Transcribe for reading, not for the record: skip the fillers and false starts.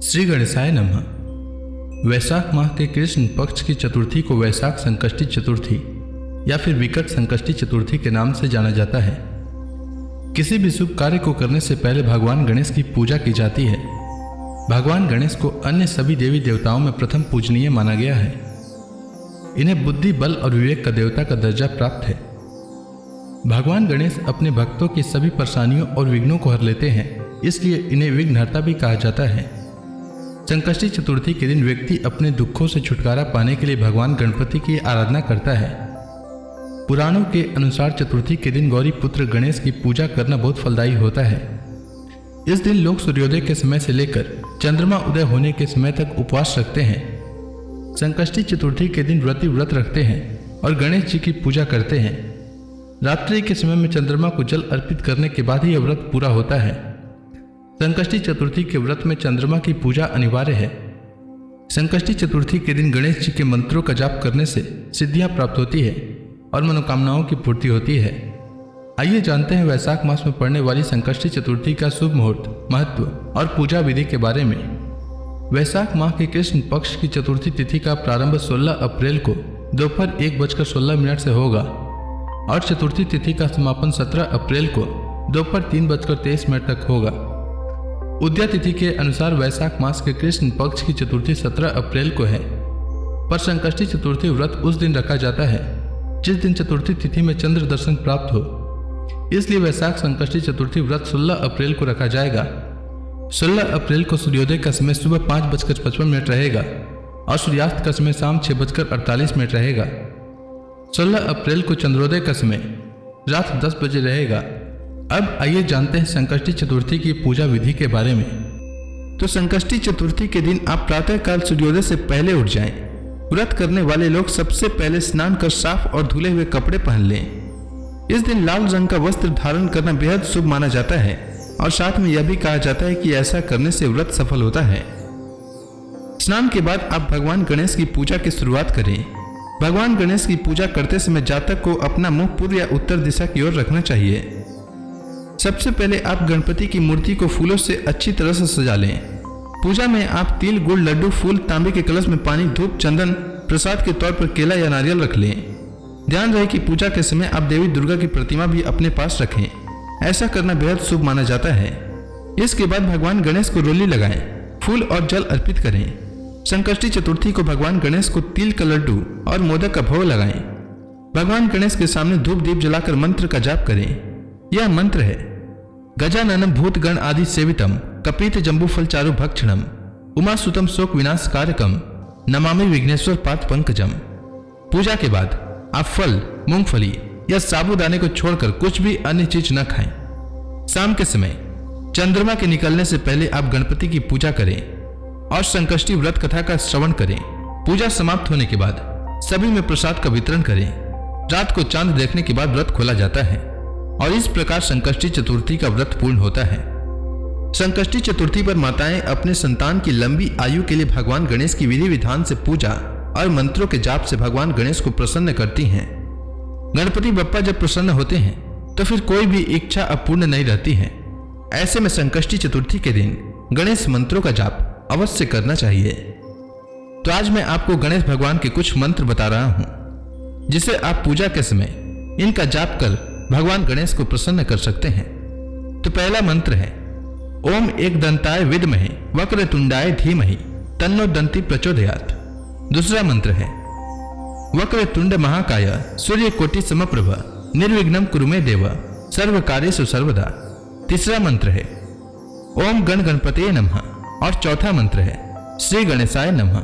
श्री गणेशाय नमः। वैशाख माह के कृष्ण पक्ष की चतुर्थी को वैशाख संकष्टी चतुर्थी या फिर विकट संकष्टी चतुर्थी के नाम से जाना जाता है। किसी भी शुभ कार्य को करने से पहले भगवान गणेश की पूजा की जाती है। भगवान गणेश को अन्य सभी देवी देवताओं में प्रथम पूजनीय माना गया है। इन्हें बुद्धि, बल और विवेक का देवता का दर्जा प्राप्त है। भगवान गणेश अपने भक्तों की सभी परेशानियों और विघ्नों को हर लेते हैं, इसलिए इन्हें विघ्नहर्ता भी कहा जाता है। संकष्टी चतुर्थी के दिन व्यक्ति अपने दुखों से छुटकारा पाने के लिए भगवान गणपति की आराधना करता है। पुराणों के अनुसार चतुर्थी के दिन गौरी पुत्र गणेश की पूजा करना बहुत फलदायी होता है। इस दिन लोग सूर्योदय के समय से लेकर चंद्रमा उदय होने के समय तक उपवास रखते हैं। संकष्टी चतुर्थी के दिन व्रती व्रत रखते हैं और गणेश जी की पूजा करते हैं। रात्रि के समय में चंद्रमा को जल अर्पित करने के बाद ही यह व्रत पूरा होता है। संकष्टी चतुर्थी के व्रत में चंद्रमा की पूजा अनिवार्य है। संकष्टी चतुर्थी के दिन गणेश जी के मंत्रों का जाप करने से सिद्धियां प्राप्त होती है और मनोकामनाओं की पूर्ति होती है। आइए जानते हैं वैशाख मास में पड़ने वाली संकष्टी चतुर्थी का शुभ मुहूर्त, महत्व और पूजा विधि के बारे में। वैशाख माह के कृष्ण पक्ष की चतुर्थी तिथि का प्रारंभ 16 अप्रैल को दोपहर 1:16 से होगा और चतुर्थी तिथि का समापन 17 अप्रैल को दोपहर 3:23 तक होगा। उदया तिथि के अनुसार वैशाख मास के कृष्ण पक्ष की चतुर्थी 17 अप्रैल को है, पर संकष्टी चतुर्थी व्रत उस दिन रखा जाता है जिस दिन चतुर्थी तिथि में चंद्र दर्शन प्राप्त हो। इसलिए वैशाख संकष्टी चतुर्थी व्रत 16 अप्रैल को रखा जाएगा। 16 अप्रैल को सूर्योदय का समय सुबह 5:55 रहेगा और सूर्यास्त का समय शाम 6:48 रहेगा। 16 अप्रैल को चंद्रोदय का समय रात 10 बजे रहेगा। अब आइए जानते हैं संकष्टी चतुर्थी की पूजा विधि के बारे में। तो संकष्टी चतुर्थी के दिन आप प्रातःकाल सूर्योदय से पहले उठ जाएं। व्रत करने वाले लोग सबसे पहले स्नान कर साफ और धुले हुए कपड़े पहन लें। इस दिन लाल रंग का वस्त्र धारण करना बेहद शुभ माना जाता है और साथ में यह भी कहा जाता है कि ऐसा करने से व्रत सफल होता है। स्नान के बाद आप भगवान गणेश की पूजा की शुरुआत करें। भगवान गणेश की पूजा करते समय जातक को अपना मुंह पूर्व या उत्तर दिशा की ओर रखना चाहिए। सबसे पहले आप गणपति की मूर्ति को फूलों से अच्छी तरह से सजा लें। पूजा में आप तिल, गुड़, लड्डू, फूल, तांबे के कलश में पानी, धूप, चंदन, प्रसाद के तौर पर केला या नारियल रख लें। ध्यान रहे कि पूजा के समय आप देवी दुर्गा की प्रतिमा भी अपने पास रखें। ऐसा करना बेहद शुभ माना जाता है। इसके बाद भगवान गणेश को रोली लगाएं, फूल और जल अर्पित करें। संकष्टी चतुर्थी को भगवान गणेश को तिल का लड्डू और मोदक का भोग लगाएं। भगवान गणेश के सामने धूप दीप जलाकर मंत्र का जाप करें। यह मंत्र है: गजाननम भूतगण आदि सेवितम कपीत जम्बूफल चारु भक्षणम उमासुतम शोक विनाश कारकम नमामि विघ्नेश्वर पाद पंकजम। पूजा के बाद आप फल, मूंगफली या साबूदाने को छोड़कर कुछ भी अन्य चीज न खाएं। शाम के समय चंद्रमा के निकलने से पहले आप गणपति की पूजा करें और संकष्टी व्रत कथा का श्रवण करें। पूजा समाप्त होने के बाद सभी में प्रसाद का वितरण करें। रात को चांद देखने के बाद व्रत खोला जाता है और इस प्रकार संकष्टी चतुर्थी का व्रत पूर्ण होता है। संकष्टी चतुर्थी पर माताएं अपने संतान की लंबी आयु के लिए भगवान गणेश की विधि विधान से पूजा और मंत्रों के जाप से भगवान गणेश को प्रसन्न करती हैं। गणपति बप्पा जब प्रसन्न होते हैं तो फिर कोई भी इच्छा अपूर्ण नहीं रहती है। ऐसे में संकष्टी चतुर्थी के दिन गणेश मंत्रों का जाप अवश्य करना चाहिए। तो आज मैं आपको गणेश भगवान के कुछ मंत्र बता रहा हूं जिसे आप पूजा के समय इनका जाप कर भगवान गणेश को प्रसन्न कर सकते हैं। तो पहला मंत्र है: ओम एक दंताय विद्महे वक्रतुंडाय धीमहि तन्नो दंती प्रचोदयात्। दूसरा मंत्र है: वक्रतुंड महाकाय सूर्यकोटि समप्रभ निर्विघ्नं कुरु मे देव सर्व कार्येषु सर्वदा। तीसरा मंत्र है: ओम गण गणपतये नमः। और चौथा मंत्र है: श्री गणेशाय नमः।